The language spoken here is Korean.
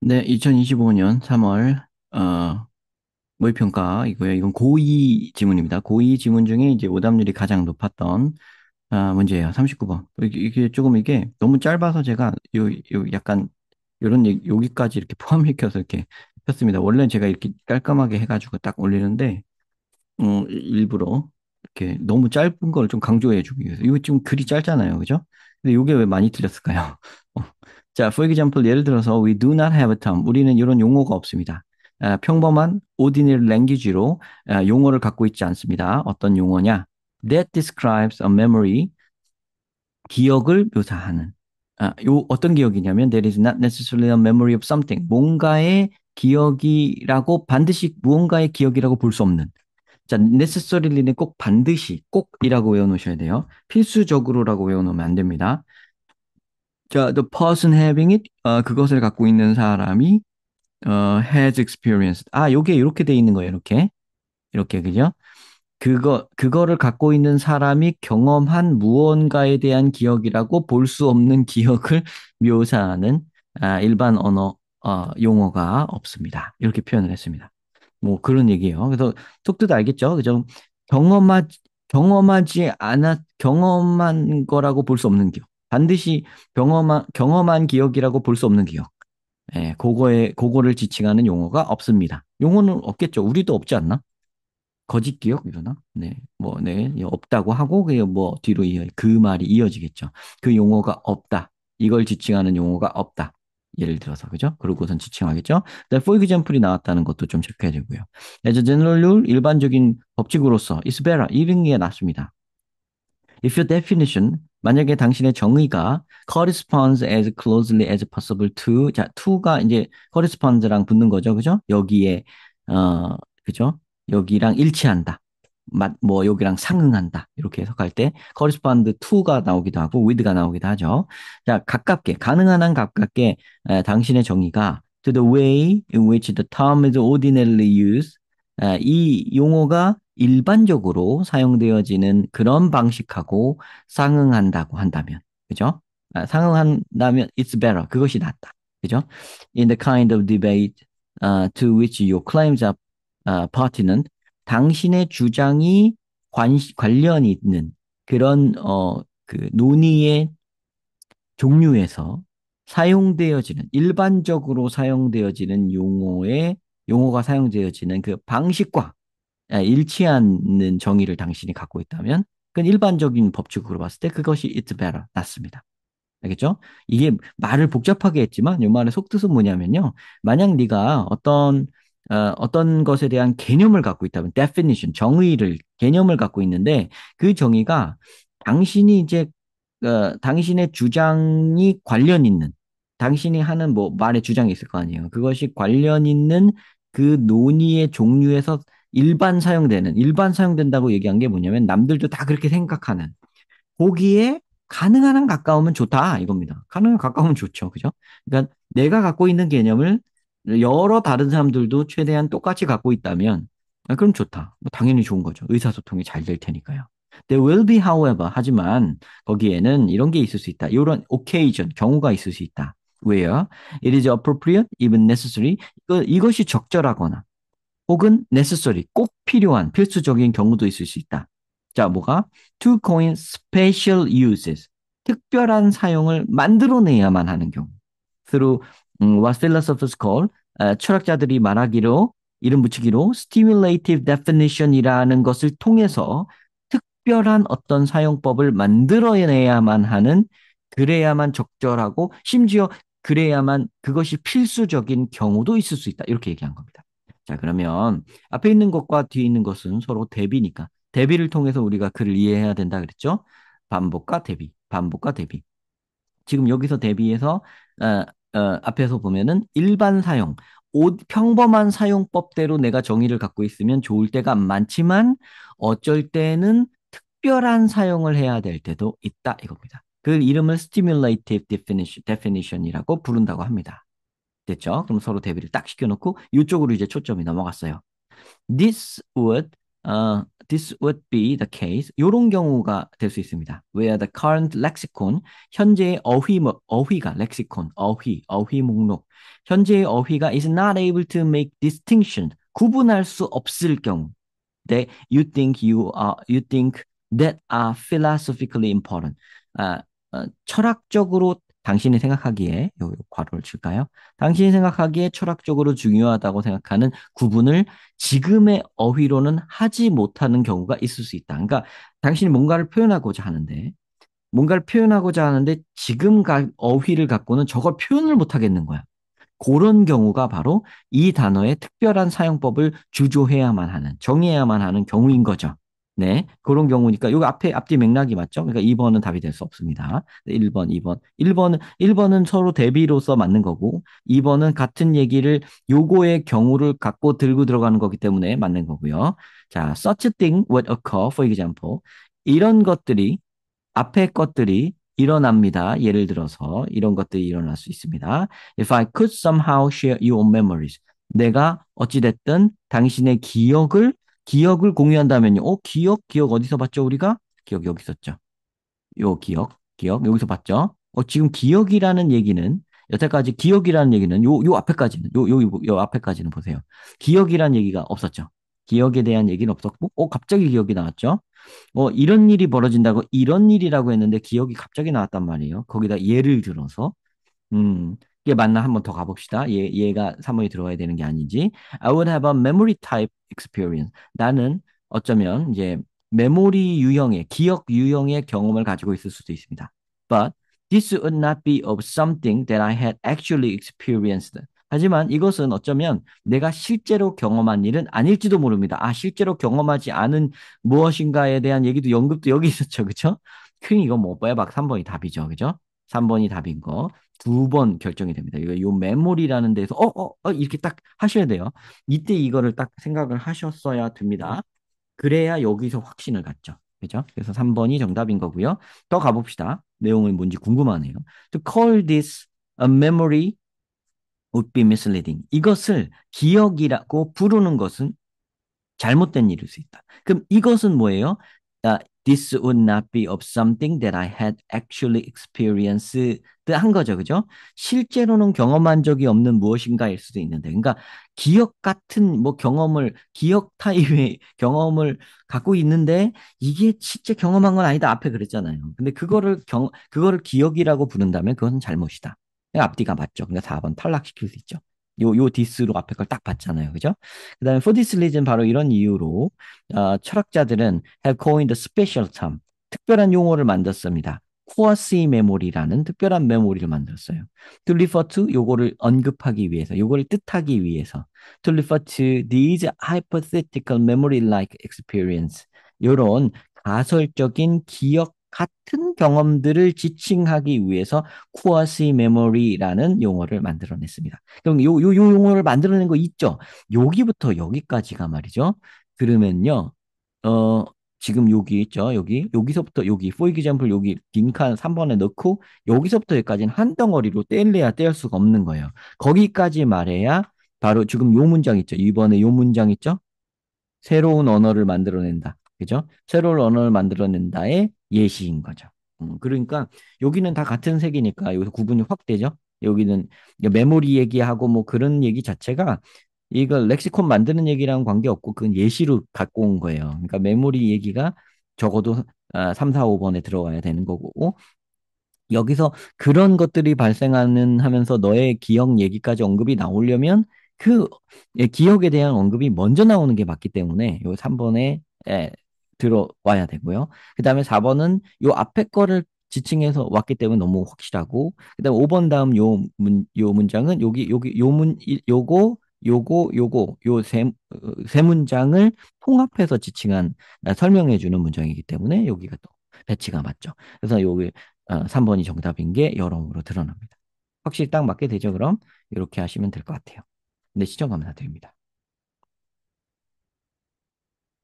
네, 2025년 3월 모의평가이고요. 이건 고2 지문입니다. 고2 지문 중에 이제 오답률이 가장 높았던 문제예요. 39번. 이게 조금 이게 너무 짧아서 제가 요 약간 요런 여기까지 이렇게 포함시켜서 이렇게 했습니다. 원래 제가 이렇게 깔끔하게 해가지고 딱 올리는데 일부러 이렇게 너무 짧은 걸 좀 강조해 주기 위해서. 이거 좀 글이 짧잖아요. 그죠? 근데 이게 왜 많이 틀렸을까요? 어. 자, for example, 예를 들어서 we do not have a term. 우리는 이런 용어가 없습니다. 평범한 ordinary language로 용어를 갖고 있지 않습니다. 어떤 용어냐? That describes a memory. 기억을 묘사하는. 요 어떤 기억이냐면 there is not necessarily a memory of something. 뭔가의 기억이라고 반드시 무언가의 기억이라고 볼 수 없는. 자, necessary는 꼭 반드시, 꼭이라고 외워놓으셔야 돼요. 필수적으로라고 외워놓으면 안 됩니다. 자, the person having it, 그것을 갖고 있는 사람이, has experienced. 요게 이렇게 돼 있는 거예요, 이렇게. 이렇게, 그죠? 그거를 갖고 있는 사람이 경험한 무언가에 대한 기억이라고 볼 수 없는 기억을 묘사하는, 일반 언어, 용어가 없습니다. 이렇게 표현을 했습니다. 뭐 그런 얘기예요. 그래서 속뜻 알겠죠? 그죠? 경험하, 경험한 거라고 볼 수 없는 기억. 반드시 경험한 기억이라고 볼 수 없는 기억. 예, 그거를 지칭하는 용어가 없습니다. 용어는 없겠죠. 우리도 없지 않나? 거짓 기억 이러나? 네, 뭐, 네, 없다고 하고, 뭐, 뒤로 그 말이 이어지겠죠. 그 용어가 없다. 이걸 지칭하는 용어가 없다. 예를 들어서, 그죠? 그러고선 지칭하겠죠? for example이 나왔다는 것도 좀 체크해야 되고요. as a general rule, 일반적인 법칙으로서, is better. 이런 게 낫습니다. If your definition, 만약에 당신의 정의가 corresponds as closely as possible to, 자, to가 이제 correspond랑 붙는 거죠. 그죠? 여기에, 그죠? 여기랑 일치한다. 뭐, 여기랑 상응한다. 이렇게 해석할 때 correspond to가 나오기도 하고 with가 나오기도 하죠. 자, 가깝게, 가능한 한 가깝게 당신의 정의가 to the way in which the term is ordinarily used, 이 용어가 일반적으로 사용되어지는 그런 방식하고 상응한다고 한다면, 그죠? 상응한다면 it's better. 그것이 낫다. 그죠? In the kind of debate to which your claims are pertinent, 당신의 주장이 관련이 있는 그런 그 논의의 종류에서 사용되어지는 일반적으로 사용되어지는 용어가 사용되어지는 그 방식과 일치하는 정의를 당신이 갖고 있다면 그건 일반적인 법칙으로 봤을 때 그것이 it's better, 낫습니다. 알겠죠? 이게 말을 복잡하게 했지만 이 말의 속뜻은 뭐냐면요. 만약 네가 어떤 것에 대한 개념을 갖고 있다면 definition, 개념을 갖고 있는데 그 정의가 당신이 이제 당신의 주장이 관련 있는 당신이 하는 뭐 말의 주장이 있을 거 아니에요. 그것이 관련 있는 그 논의의 종류에서 일반 사용된다고 얘기한 게 뭐냐면 남들도 다 그렇게 생각하는 보기에 가능한 한 가까우면 좋다 이겁니다. 가능한 한 가까우면 좋죠. 그죠? 그러니까 내가 갖고 있는 개념을 여러 다른 사람들도 최대한 똑같이 갖고 있다면 그럼 좋다. 뭐 당연히 좋은 거죠. 의사소통이 잘 될 테니까요. There will be, however, 하지만 거기에는 이런 게 있을 수 있다. 이런 occasion, 경우가 있을 수 있다. Where it is appropriate, even necessary. 이것이 적절하거나 혹은 necessary, 꼭 필요한 필수적인 경우도 있을 수 있다. 자, 뭐가? To coin special uses. 특별한 사용을 만들어내야만 하는 경우. Through what philosophers call 철학자들이 말하기로 이름 붙이기로 stimulative definition이라는 것을 통해서 특별한 어떤 사용법을 만들어내야만 하는 그래야만 적절하고 심지어 그래야만 그것이 필수적인 경우도 있을 수 있다. 이렇게 얘기한 겁니다. 자, 그러면 앞에 있는 것과 뒤에 있는 것은 서로 대비니까 대비를 통해서 우리가 그를 이해해야 된다 그랬죠? 반복과 대비, 반복과 대비. 지금 여기서 대비해서 앞에서 보면은 일반 사용, 평범한 사용법대로 내가 정의를 갖고 있으면 좋을 때가 많지만 어쩔 때는 특별한 사용을 해야 될 때도 있다 이겁니다. 그 이름을 stimulative definition이라고 부른다고 합니다. 됐죠? 그럼 서로 대비를 딱 시켜놓고 이쪽으로 이제 초점이 넘어갔어요. This would this would be the case. 이런 경우가 될 수 있습니다. Where the current lexicon, 현재의 어휘가 렉시콘, 어휘 목록. 현재의 어휘가 is not able to make distinction, 구분할 수 없을 경우. That you think that are philosophically important. 철학적으로 당신이 생각하기에 요 괄호를 칠까요? 당신이 생각하기에 철학적으로 중요하다고 생각하는 구분을 지금의 어휘로는 하지 못하는 경우가 있을 수 있다. 그러니까 당신이 뭔가를 표현하고자 하는데 지금 어휘를 갖고는 저걸 표현을 못 하겠는 거야. 그런 경우가 바로 이 단어의 특별한 사용법을 주조해야만 하는, 정해야만 하는 경우인 거죠. 네, 그런 경우니까 여기 앞뒤 맥락이 맞죠? 그러니까 2번은 답이 될 수 없습니다. 1번, 2번. 1번은 서로 대비로서 맞는 거고 2번은 같은 얘기를 요거의 경우를 갖고 들고 들어가는 거기 때문에 맞는 거고요. 자, such a thing would occur, for example. 이런 것들이 앞에 것들이 일어납니다. 예를 들어서 이런 것들이 일어날 수 있습니다. If I could somehow share your memories. 내가 어찌됐든 당신의 기억을 공유한다면요. 기억 어디서 봤죠, 우리가? 기억 여기 있었죠. 요 기억 여기서 봤죠. 지금 기억이라는 얘기는 여태까지 기억이라는 얘기는 요 앞에까지는 요 앞에까지는 보세요. 기억이라는 얘기가 없었죠. 기억에 대한 얘기는 없었고, 갑자기 기억이 나왔죠. 이런 일이 벌어진다고 이런 일이라고 했는데 기억이 갑자기 나왔단 말이에요. 거기다 예를 들어서 이게 맞나 한번 더 가봅시다. 얘가 3번이 들어가야 되는 게 아닌지. I would have a memory type experience. 나는 어쩌면 이제 메모리 유형의, 기억 유형의 경험을 가지고 있을 수도 있습니다. But this would not be of something that I had actually experienced. 하지만 이것은 어쩌면 내가 실제로 경험한 일은 아닐지도 모릅니다. 실제로 경험하지 않은 무엇인가에 대한 얘기도 연급도 여기 있었죠. 그쵸? 이거 뭐 빼박 3번이 답이죠. 그죠? 3번이 답인 거. 2번 결정이 됩니다. 요 메모리라는 데서 이렇게 딱 하셔야 돼요. 이때 이거를 딱 생각을 하셨어야 됩니다. 그래야 여기서 확신을 갖죠. 그죠? 그래서 3번이 정답인 거고요. 더 가봅시다. 내용은 뭔지 궁금하네요. To call this a memory would be misleading. 이것을 기억이라고 부르는 것은 잘못된 일일 수 있다. 그럼 이것은 뭐예요? This would not be of something that I had actually experienced 한 거죠. 그죠? 실제로는 경험한 적이 없는 무엇인가일 수도 있는데. 그러니까 기억 같은 기억 타입의 경험을 갖고 있는데 이게 실제 경험한 건 아니다. 앞에 그랬잖아요. 근데 그거를 기억이라고 부른다면 그것은 잘못이다. 앞뒤가 맞죠. 그러니까 4번 탈락시킬 수 있죠. 요 디스로 앞에 걸 딱 봤잖아요. 그죠? 그 다음에 for this reason 바로 이런 이유로 철학자들은 have coined a special term, 특별한 용어를 만들었습니다. quasi memory라는 특별한 메모리를 만들었어요. to refer to 요거를 언급하기 위해서, 요거를 뜻하기 위해서 to refer to these hypothetical memory-like experience 요런 가설적인 기억 같은 경험들을 지칭하기 위해서 quasi memory라는 용어를 만들어냈습니다. 그럼 요 용어를 만들어낸 거 있죠? 여기부터 여기까지가 말이죠. 그러면요, 어, 지금 여기 있죠? 여기서부터 여기, for example, 여기 빈칸 3번에 넣고, 여기서부터 여기까지는 한 덩어리로 떼야 뗄 수가 없는 거예요. 거기까지 말해야 바로 지금 요 문장 있죠? 이번에 요 문장 있죠? 새로운 언어를 만들어낸다. 그죠? 새로운 언어를 만들어낸다의 예시인 거죠. 그러니까 여기는 다 같은 색이니까 여기서 구분이 확 되죠? 여기는 메모리 얘기하고 뭐 그런 얘기 자체가 이거 렉시콘 만드는 얘기랑 관계없고 그건 예시로 갖고 온 거예요. 그러니까 메모리 얘기가 적어도 3, 4, 5번에 들어가야 되는 거고 여기서 그런 것들이 발생하는 하면서 너의 기억 얘기까지 언급이 나오려면 그 기억에 대한 언급이 먼저 나오는 게 맞기 때문에 요 3번에 들어와야 되고요. 그 다음에 4번은 요 앞에 거를 지칭해서 왔기 때문에 너무 확실하고 그다음에 5번 다음 요 문장은 요거 세 문장을 통합해서 지칭한 설명해 주는 문장이기 때문에 여기가 또 배치가 맞죠. 그래서 여기 3번이 정답인 게 여러모로 드러납니다. 확실히 딱 맞게 되죠, 그럼? 이렇게 하시면 될 것 같아요. 네, 시청 감사드립니다.